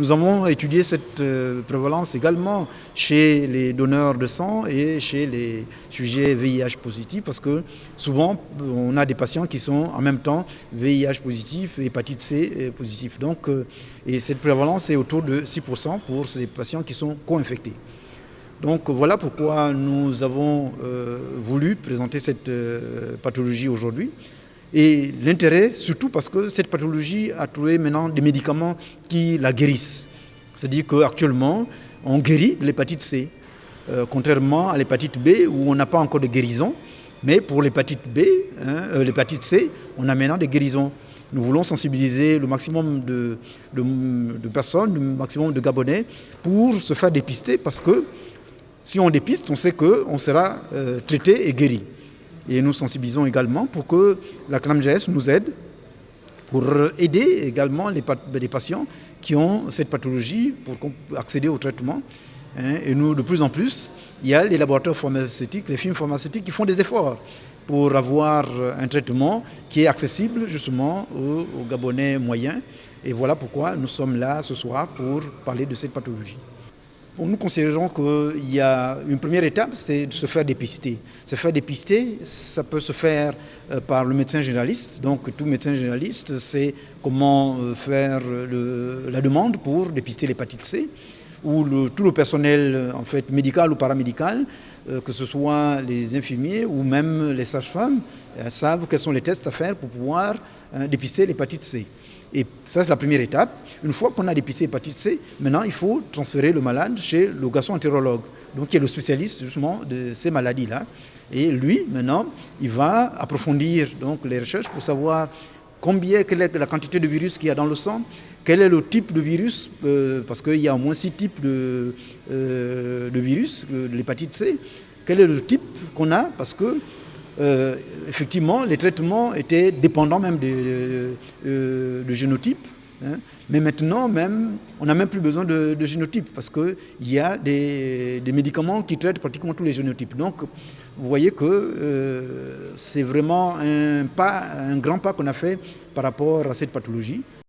Nous avons étudié cette prévalence également chez les donneurs de sang et chez les sujets VIH positifs parce que souvent on a des patients qui sont en même temps VIH positif et hépatite C positif. Donc, et cette prévalence est autour de 6% pour ces patients qui sont co-infectés. Donc voilà pourquoi nous avons voulu présenter cette pathologie aujourd'hui. Et l'intérêt, surtout parce que cette pathologie a trouvé maintenant des médicaments qui la guérissent. C'est-à-dire qu'actuellement, on guérit de l'hépatite C, contrairement à l'hépatite B où on n'a pas encore de guérison. Mais pour l'hépatite l'hépatite C, on a maintenant des guérisons. Nous voulons sensibiliser le maximum de personnes, le maximum de Gabonais pour se faire dépister parce que si on dépiste, on sait qu'on sera traité et guéri. Et nous sensibilisons également pour que la CNAMJS nous aide pour aider également les patients qui ont cette pathologie pour accéder au traitement. Et nous, de plus en plus, il y a les laboratoires pharmaceutiques, les firmes pharmaceutiques qui font des efforts pour avoir un traitement qui est accessible justement aux Gabonais moyens. Et voilà pourquoi nous sommes là ce soir pour parler de cette pathologie. Bon, nous considérons qu'il y a une première étape, c'est de se faire dépister. Se faire dépister, ça peut se faire par le médecin généraliste. Donc tout médecin généraliste sait comment faire la demande pour dépister l'hépatite C, ou tout le personnel en fait, médical ou paramédical, que ce soit les infirmiers ou même les sages-femmes, savent quels sont les tests à faire pour pouvoir dépister l'hépatite C. Et ça, c'est la première étape. Une fois qu'on a dépisté l'hépatite C, maintenant, il faut transférer le malade chez le gastro-entérologue, donc qui est le spécialiste justement de ces maladies-là. Et lui, maintenant, il va approfondir donc, les recherches pour savoir quelle est la quantité de virus qu'il y a dans le sang, quel est le type de virus, parce qu'il y a au moins 6 types de virus de l'hépatite C, quel est le type qu'on a, parce que effectivement, les traitements étaient dépendants même de génotype. Mais maintenant, on n'a même plus besoin de génotype parce qu'il y a des médicaments qui traitent pratiquement tous les génotypes. Donc, vous voyez que c'est vraiment un grand pas qu'on a fait par rapport à cette pathologie.